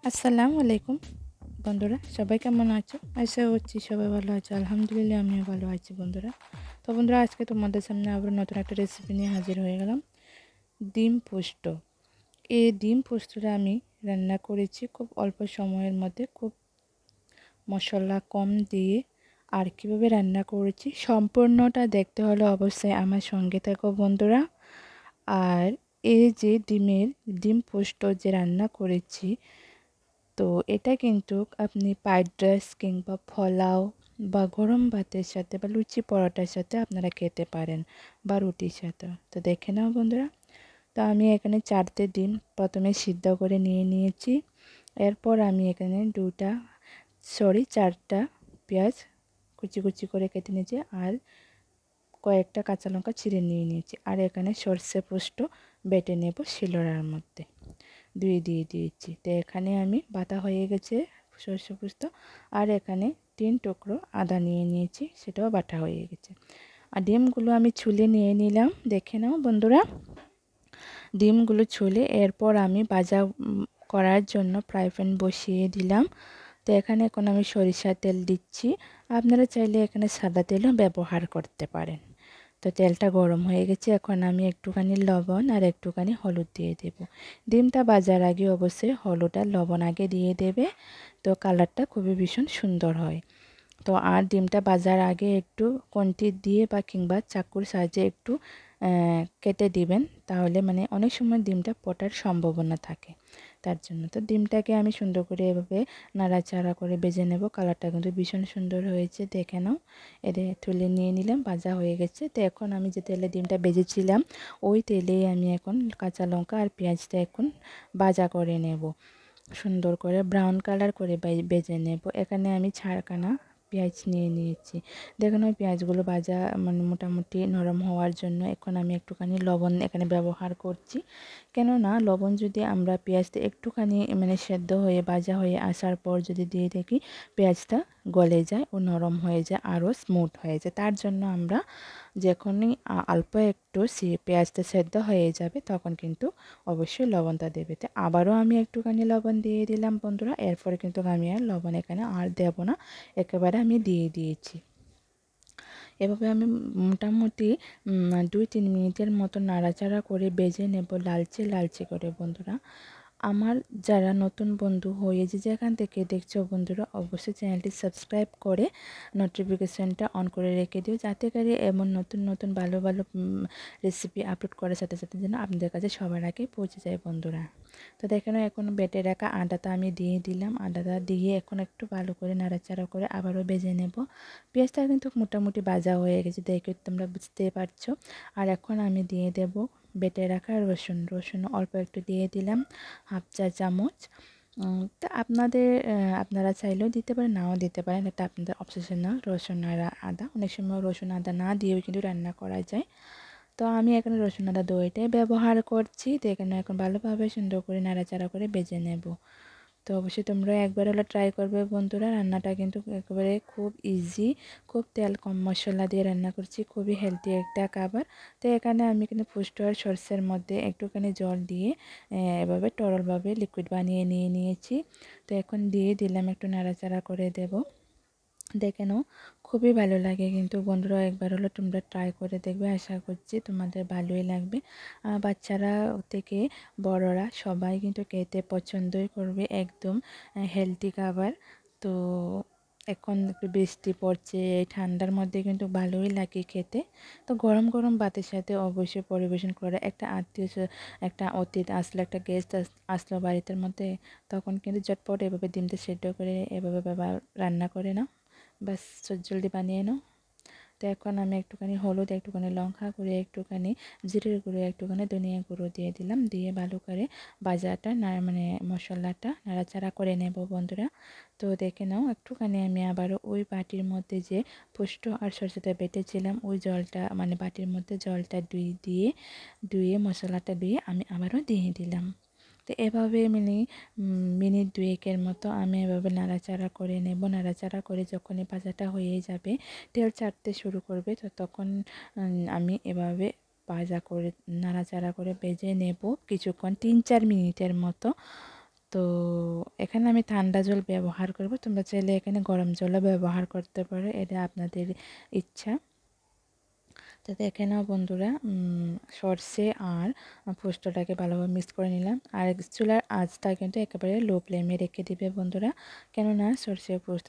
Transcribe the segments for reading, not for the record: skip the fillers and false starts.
আসসালামু আলাইকুম বন্ধুরা, সবাই কেমন আছো? আশা করছি সবাই ভালো আছো। আলহামদুলিল্লাহ আমিও ভালো আছি বন্ধুরা। তো বন্ধুরা, আজকে তোমাদের সামনে আবার নতুন একটা রেসিপি নিয়ে হাজির হয়ে গেলাম, ডিম পোস্ত। এই ডিম পোস্তটা আমি রান্না করেছি খুব অল্প সময়ের মধ্যে, খুব মশলা কম দিয়ে। আর কীভাবে রান্না করেছি সম্পূর্ণটা দেখতে হলে অবশ্যই আমার সঙ্গে থাকো বন্ধুরা। আর এই যে ডিম পোস্ত যে রান্না করেছি, তো এটা কিন্তু আপনি ফ্রাইড রাইস কিংবা পোলাও বা গরম ভাতের সাথে বা লুচি পরোটার সাথে আপনারা খেতে পারেন, বা রুটির সাথে। তো দেখে নাও বন্ধুরা। তো আমি এখানে 4টে ডিম প্রথমে সিদ্ধ করে নিয়েছি। এরপর আমি এখানে 4টা পেঁয়াজ কুচি কুচি করে কেটে নিয়েছি, আর কয়েকটা কাঁচা লঙ্কা ছিঁড়ে নিয়েছি। আর এখানে সর্ষে পোস্ত বেটে নেব শিলনোড়ার মধ্যে দিয়ে দিয়েছি। তো এখানে আমি বাটা হয়ে গেছে সর্ষে পোস্ত। আর এখানে 3 টুকরো আদা নিয়েছি, সেটাও বাটা হয়ে গেছে। আর ডিমগুলো আমি ছুলে নিয়ে নিলাম, দেখে নাও বন্ধুরা। ডিমগুলো ছুলে এরপর আমি ভাজা করার জন্য ফ্রাই প্যান বসিয়ে দিলাম। তো এখানে এখন আমি সরিষার তেল দিচ্ছি। আপনারা চাইলে এখানে সাদা তেলও ব্যবহার করতে পারেন। তো তেলটা গরম হয়ে গেছে, এখন আমি একটুখানি লবণ আর একটুখানি হলুদ দিয়ে দেব। ডিমটা ভাজার আগে অবশ্যই হলুদ আর লবণ আগে দিয়ে দেবে, তো কালারটা খুবই ভীষণ সুন্দর হয়। তো আর ডিমটা ভাজার আগে একটু কন্টি দিয়ে বা কিংবা চাকুর সাহায্যে একটু কেটে দিবেন, তাহলে মানে অনেক সময় ডিমটা পটার সম্ভাবনা থাকে, তার জন্য। তো ডিমটাকে আমি সুন্দর করে এভাবে নাড়াচাড়া করে ভেজে নেব। কালারটা কিন্তু ভীষণ সুন্দর হয়েছে, দেখে নাও। এদের তুলে নিয়ে নিলাম, ভাজা হয়ে গেছে। তো এখন আমি যে তেলে ডিমটা ভেজেছিলাম, ওই তেলেই আমি এখন কাঁচা লঙ্কা আর পেঁয়াজটা এখন ভাজা করে নেব, সুন্দর করে ব্রাউন কালার করে ভেজে নেব। এখানে আমি ছাড়খানা পেঁয়াজ নিয়েছি। দেখুন ওই পেঁয়াজগুলো ভাজা মানে মোটামুটি নরম হওয়ার জন্য এখন আমি একটুখানি লবণ এখানে ব্যবহার করছি। কেননা লবণ যদি আমরা পেঁয়াজটা একটুখানি মানে সেদ্ধ হয়ে ভাজা হয়ে আসার পর যদি দিয়ে দেখি পেঁয়াজটা গলে যায় ও নরম হয়ে যায়, আরও স্মুথ হয়ে যায়। তার জন্য আমরা যখনই অল্প একটু পেঁয়াজটা সেদ্ধ হয়ে যাবে তখন কিন্তু অবশ্যই লবণটা দেবে। তো আবারও আমি একটুখানি লবণ দিয়ে দিলাম বন্ধুরা। এরপরে কিন্তু আমি আর লবণ এখানে আর দেব না, একেবারে আমি দিয়ে দিয়েছি। এভাবে আমি মোটামুটি 2-3 মিনিটের মতো নাড়াচাড়া করে ভেজে নেব, লালচে করে বন্ধুরা। আমার যারা নতুন বন্ধু হয়ে যে যেখান থেকে দেখছো বন্ধুরা, অবশ্যই চ্যানেলটি সাবস্ক্রাইব করে নোটিফিকেশানটা অন করে রেখে দিও, যাতে করে এমন নতুন ভালো রেসিপি আপলোড করার সাথে সাথে যেন আপনাদের কাছে সবার আগে পৌঁছে যায় বন্ধুরা। তো দেখেন এখন বেটে রাখা আদাটা আমি দিয়ে দিলাম। আদাটা দিয়ে এখন একটু ভালো করে নাড়াচাড়া করে আবারও ভেজে নেব। পেঁয়াজটা কিন্তু মোটামুটি ভাজা হয়ে গেছে, দেখে তোমরা বুঝতে পারছো। আর এখন আমি দিয়ে দেব বেটে রাখা রসুন অল্প একটু দিয়ে দিলাম, 1/2 চা চামচ। তো আপনারা চাইলেও দিতে পারেন, নাও দিতে পারেন, এটা আপনাদের অপশনাল। রসুন আর আদা, অনেক সময় রসুন আদা না দিয়েও কিন্তু রান্না করা যায়। তো আমি এখানে রসুন আদা দুইটাই ব্যবহার করছি। তো এখানে এখন ভালোভাবে সুন্দর করে নাড়াচাড়া করে ভেজে নেব। তো অবশ্যই তোমরা একবার হলে ট্রাই করবে বন্ধুরা। রান্নাটা কিন্তু একেবারে খুব ইজি, খুব তেল কম মশলা দিয়ে রান্না করছি, খুবই হেলদি একটা খাবার। তো এখানে আমি কিন্তু পোস্ত আর সর্ষের মধ্যে একটুখানি জল দিয়ে এভাবে তরলভাবে লিকুইড বানিয়ে নিয়েছি। তো এখন দিয়ে দিলাম, একটু নাড়াচাড়া করে দেব। দেখে নাও, খুবই ভালো লাগে কিন্তু বন্ধুরা, একবার হলো তোমরা ট্রাই করে দেখবে, আশা করছি তোমাদের ভালোই লাগবে। বাচ্চারা থেকে বড়রা সবাই কিন্তু খেতে পছন্দই করবে, একদম হেলদি খাবার। তো এখন একটু বৃষ্টি পড়ছে, এই ঠান্ডার মধ্যে কিন্তু ভালোই লাগে খেতে। তো গরম গরম ভাতের সাথে অবশ্যই পরিবেশন করে। একটা অতিথি আসলে, একটা গেস্ট আসলো বাড়িতে মধ্যে, তখন কিন্তু ঝটপট এভাবে ডিমটা সেদ্ধ করে এভাবে রান্না করে নাও, ব্যাস জলদি বানিয়ে নাও। তো এখন আমি একটুখানি হলুদ, একটুখানি লঙ্কা গুঁড়ো, একটুখানি জিরের গুঁড়ো, একটুখানি ধনিয়া গুঁড়ো দিয়ে দিলাম। দিয়ে ভালো করে ভাজাটা মানে মশলাটা নাড়াচাড়া করে নেব বন্ধুরা। তো দেখে নাও, একটুখানি আমি আবারও ওই বাটির মধ্যে যে পোস্ত আর সরষেটা বেটেছিলাম, ওই জলটা মানে বাটির মধ্যে জলটা ধুয়ে মশলাটা ধুয়ে আমি আবারও দিয়ে দিলাম। তো এভাবে মিনিট 2-এর মতো আমি এভাবে নাড়াচাড়া করে নেব। নাড়াচাড়া করে যখনই ভাজাটা হয়ে যাবে, তেল ছাড়তে শুরু করবে, তো তখন আমি এভাবে নাড়াচাড়া করে ভেজে নেব কিছুক্ষণ, 3-4 মিনিটের মতো। তো এখানে আমি ঠান্ডা জল ব্যবহার করব, তোমরা চাইলে এখানে গরম জলও ব্যবহার করতে পারো, এটা আপনাদের ইচ্ছা। তো দেখে নাও বন্ধুরা, সরষে আর পোস্তটাকে ভালোভাবে মিক্স করে নিলাম। আর চুলার আঁচটা কিন্তু একেবারে লো ফ্লেমে রেখে দিবে বন্ধুরা, কেননা সরষে পোস্ত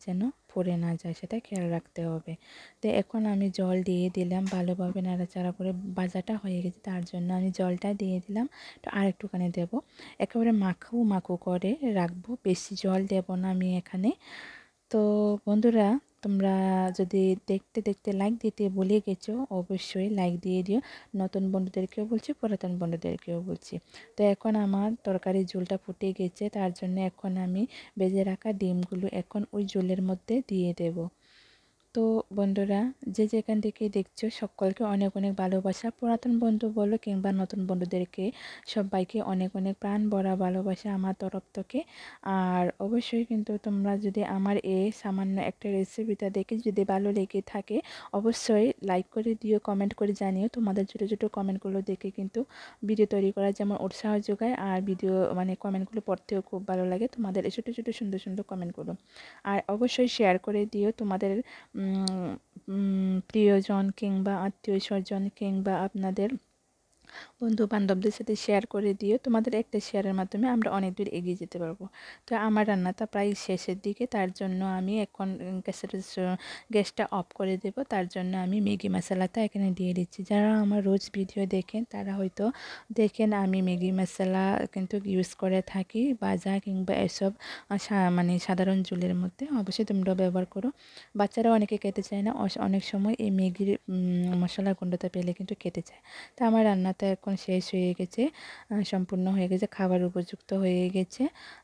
যেন পুড়ে না যায়, সেটা খেয়াল রাখতে হবে। তো এখন আমি জল দিয়ে দিলাম, ভালোভাবে নাড়াচাড়া করে ভাজাটা হয়ে গেছে, তার জন্য আমি জলটা দিয়ে দিলাম। তো আর একটুখানি দেবো, একেবারে মাখু মাখু করে রাখবো, বেশি জল দেব না আমি এখানে। তো বন্ধুরা, তোমরা যদি দেখতে দেখতে লাইক দিতে ভুলে গেছো, অবশ্যই লাইক দিয়ে দিও। নতুন বন্ধুদেরকেও বলছি, পুরাতন বন্ধুদেরকেও বলছি। তো এখন আমার তরকারির ঝোলটা ফুটে গেছে, তার জন্য এখন আমি ভেজে রাখা ডিমগুলো এখন ওই ঝোলের মধ্যে দিয়ে দেব। তো বন্ধুরা, যে যেখান থেকে দেখছো সকলকে অনেক অনেক ভালোবাসা, পুরাতন বন্ধু বলো কিংবা নতুন বন্ধুদেরকে সবাইকে অনেক অনেক প্রাণ ভরা ভালোবাসা আমার তরফ থেকে। আর অবশ্যই কিন্তু তোমরা যদি আমার এই সামান্য একটা রেসিপিটা দেখে যদি ভালো লেগে থাকে, অবশ্যই লাইক করে দিও, কমেন্ট করে জানিও। তোমাদের ছোটো ছোটো কমেন্টগুলো দেখে কিন্তু ভিডিও তৈরি করার যেমন উৎসাহ যোগায়, আর ভিডিও কমেন্টগুলো পড়তেও খুব ভালো লাগে তোমাদের এই ছোটো ছোটো সুন্দর সুন্দর কমেন্টগুলো। আর অবশ্যই শেয়ার করে দিও তোমাদের প্রিয়জন কিংবা আত্মীয় স্বজন কিংবা আপনাদের বন্ধু বান্ধবদের সাথে শেয়ার করে দিও। তোমাদের একটা শেয়ারের মাধ্যমে আমরা অনেক দূর এগিয়ে যেতে পারবো। তো আমার রান্নাটা প্রায় শেষের দিকে, তার জন্য আমি এখন গ্যাসটা অফ করে দেব। তার জন্য আমি ম্যাগি মশলাটা এখানে দিয়ে দিচ্ছি। যারা আমার রোজ ভিডিও দেখেন তারা হয়তো আমি ম্যাগি মশলা কিন্তু ইউজ করে থাকি ভাজা কিংবা এসব সাধারণ ঝোলের মধ্যে। অবশ্যই তোমরা ব্যবহার করো। বাচ্চারা অনেকে খেতে চায় না, অনেক সময় এই ম্যাগির মশলার গন্ধটা পেলে কিন্তু খেতে চায়। তো আমার রান্নাটা এখন শেষ হয়ে গেছে, সম্পূর্ণ হয়ে গেছে, খাবার উপযুক্ত হয়ে গেছে।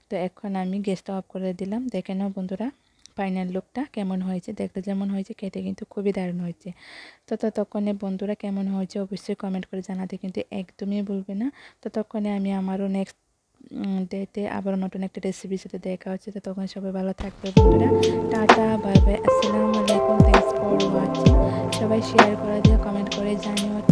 তো এখন আমি গ্যাসটা অফ করে দিলাম। দেখে নাও বন্ধুরা ফাইনাল লুকটা কেমন হয়েছে, দেখতে যেমন হয়েছে খেতে কিন্তু খুবই দারুণ হয়েছে। তো ততক্ষণে বন্ধুরা কেমন হয়েছে অবশ্যই কমেন্ট করে জানাতে কিন্তু একদমই ভুলবে না। ততক্ষণে আমি আমারও নেক্সট ডেতে আবার নতুন একটা রেসিপির সাথে দেখা হচ্ছে। তো তখন সবাই ভালো থাকবে বন্ধুরা। টাটা, বাই বাই, আসসালামু আলাইকুম, থ্যাংকস ফর ওয়াচিং। সবাই শেয়ার করে দিও, কমেন্ট করে জানিও।